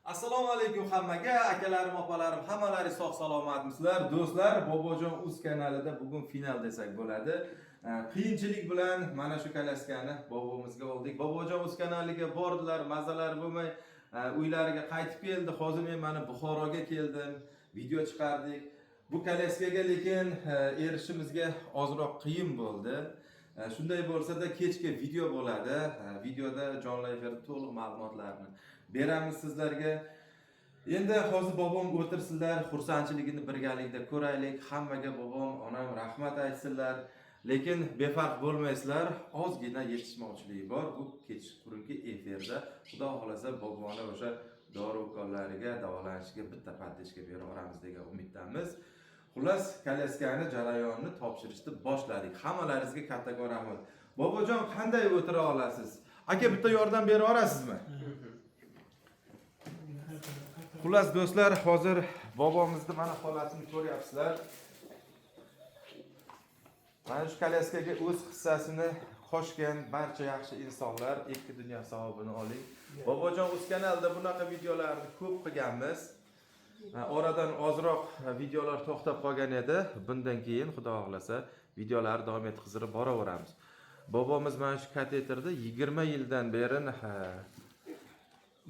Assalomu alaykum hammaga, akalarim, opalarim, hammalari sog' salomatmisizlar? Do'stlar, Bobojon Uz kanalida bugun final desak bo'ladi. Qiyinchilik bilan mana shu kalaskani bobomizga oldik. Bobojon Uz kanaliga bordilar, mazalari bo'lmay uylariga qaytib keldi. Hozir men mana Buxoroga keldim, video chiqardik. Bu kalaskaga lekin erishimizga ozroq qiyin bo'ldi. Shunday bo'lsa-da kechga video bo'ladi. Videoda jonli efirda to'liq ma'lumotlarni beramiz sizlarga. Endi hozir bobom o'tirsizlar, xursandchiligini birgalikda ko'raylik. Hammaga bobom, onam rahmat aytsinlar. Lekin befarq bo'lmaysizlar, ozgina yetishmovchilik bor. Bu kechqurungi efirda Xudo xolasa boboni o'sha dori ukollariga, davolanishiga bitta paddishga beraveramiz degan umiddamiz. Xullas, kalaskani jarayonni topshirishni boshladik. Hammalaringizga kattakon rahmat. Bobojon, qanday o'tira olasiz? Aka, bitta yordam bera olasizmi? Xullas do'stlar, hozir bobomizni mana holatini ko'ryapsizlar. Mana shu kalaskaga o'z hissasini qo'shgan barcha yaxshi insonlar, ikki dunyo savobini oling. Bobojon Uz kanalida bunaqa videolarni ko'p qilganmiz. Oradan ozroq videolar to'xtab qolgan edi. Bundan keyin Xudo xolasa videolarni davom ettirib boraveramiz. Bobomiz mana shu kateterda 20 yildan beri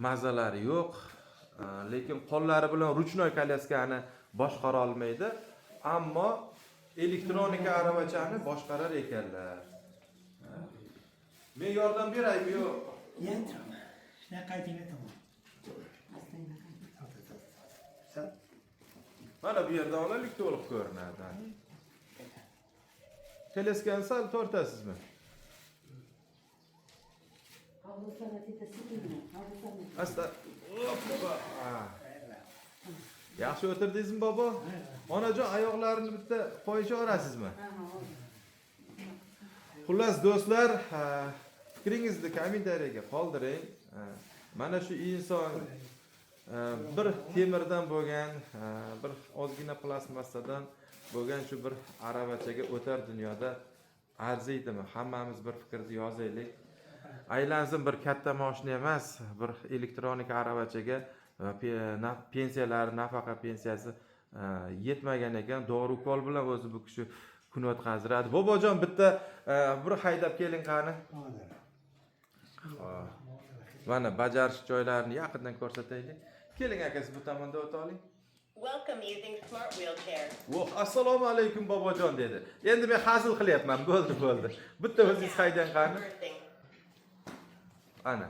mazalari yo'q. Lekin qo'llari bilan ruchnoy kalaskani boshqara olmaydi, ammo elektronika aravachani boshqarar ekanlar. Men yordam beraymi yo'q? Yentiraman. Shunaqa aytinglar. Mana bu yerda olaylik, to'liq ko'rinadi. Kalaskani sal tortasizmi? Asta. Yaxshi o'tirdingizmi bobo? Onajon, oyoqlarini bitta qo'yisha olasizmi? Xullas do'stlar, fikringizni kommentariyaga qoldiring. Mana shu inson bir temirdan bo'lgan, bir ozgina plastmassadan bo'lgan shu bir aravachaga o'tar dunyoda arziydimi? Hammamiz bir fikrni yozaylik. Aylansin bir katta mashina emas, bir elektronika aravachaga pensiyalari, nafaqa pensiyasi yetmagan ekan, dori ukol bilan o'zi bu kishi kun o'tkaziradi. Bobojon, bitta bir haydab keling qani. Mana bajarish joylarini yaqindan ko'rsataylik. Keling akasi, bu tomonda o'ta oling. Welcome using smart wheelchair. Voh, assalomu alaykum bobojon dedi. Endi men hazil qilyapman, bo'ldi. Bitta o'zingiz haydang qani. Ana.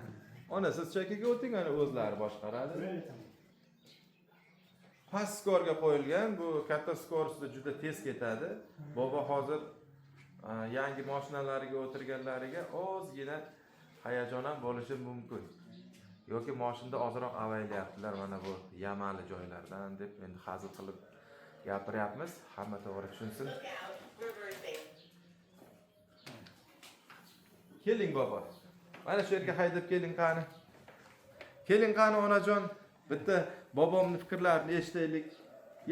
Ona siz chekkaga o'ting, ana o'zlari boshqaradi. Past skorga qo'yilgan, bu katta skorsda juda tez ketadi. Bobo hozir yangi mashinalariga o'tirganlariga ozgina hayajon ham bo'lishi mumkin. Yoki mashinada ozroq avaylayaptilar, mana bu yamali joylardan deb endi hazil qilib gapiryapmiz. Hamma to'g'ri tushunsin. Look out, reversing. Keling bobo. Mana shu yerga haydab keling qani. Keling qani onajon. Bitta bobomning fikrlarini eshitaylik.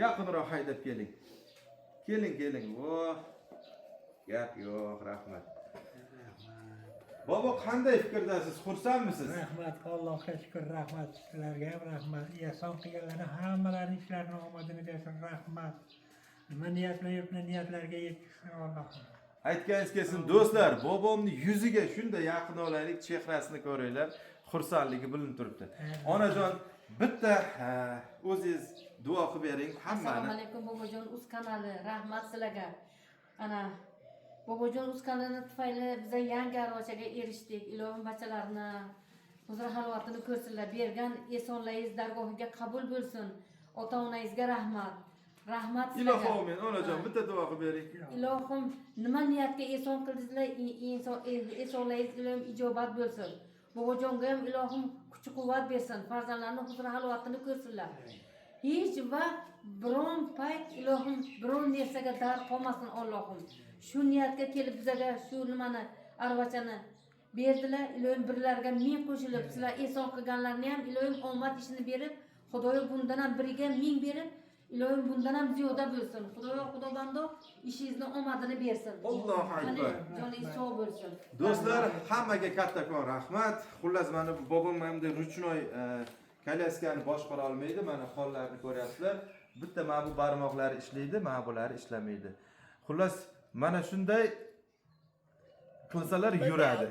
Yaqinroq haydab keling. Keling. Voh. Gap yo'q, rahmat. Bobo, qanday fikrdasiz? Xursandmisiz? Rahmat, Allohga shukr, rahmat. Sizlarga ham rahmat. Ehson qilganlarga hammalarining ishlarini omadini bersin, rahmat. Nima niyat bilan yuribdi, niyatlarga yetkazsin Alloh. Aytganingiz kelsin do'stlar, bobomning yuziga shunday yaqin olaylik, chehrasini ko'ringlar, xursandligi bilinib turibdi. Onajon, bitta o'zingiz duo qilib bering hammani. Assalomu alaykum Bobojon Uz kanali, rahmat sizlarga. Ana Bobojon Uz kanali tufayli biz yangi aravachaga erishdik. Ilohim bachalarini huzur halvatini ko'rsinlar, bergan esonlaringiz dargohiga qabul bo'lsin. Ota-onangizga rahmat. Rahmat sizlarga. Ilohim, onajon, bitta duo qilib bering. Ilohim nima niyatga eson qildingizlar, esonlaringiz ilohim ijobat bo'lsin. Bobojonga ham ilohim kuch-quvvat bersin, farzandlarni huzur halvatini ko'rsinlar. Hech vaqt biron payt ilohim biron narsaga dar qolmasin Allohim. Shu niyatga kelib bizga shu nimani aravachani berdilar. Ilohim birlarga ming qo'shilib, sizlar eson qilganlarni ham ilohim omad ishini berib, Xudoyo bundan ham biriga ming berib, ilohim bundan ham ziyoda bo'lsin. Xudobando ishingizni omadini bersin. Allohu akbar. Joningiz sog' bo'lsin. Do'stlar, hammaga kattakon rahmat. Xullas, mana bu bobom hamda ruchnoy kolyaskani boshqara olmaydi. Mana hollarni ko'ryapsizlar. Bitta mana bu barmoqlari ishlaydi, mana bulari ishlamaydi. Xullas, mana shunday qilsalar yuradi.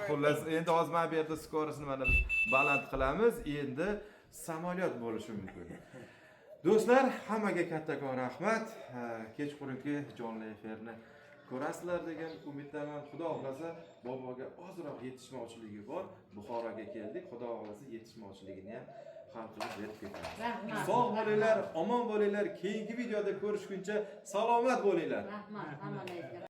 Xullas, endi hozir mana bu yerda skorisini mana biz baland qilamiz. Endi samolyot bo'lishi mumkin. Do'stlar, hammaga kattakon rahmat. Kechqurungi jonli efirni ko'rasizlar degan umiddaman. Xudo xolasa boboga ozroq yetishmovchiligi bor. Buxoroga keldik. Xudo xolasa yetishmovchiligini ham hal qilib berib ketamiz. Rahmat. Sog' bo'linglar, omon bo'linglar. Keyingi videoda ko'rishguncha salomat bo'linglar. Rahmat. Hammalarga.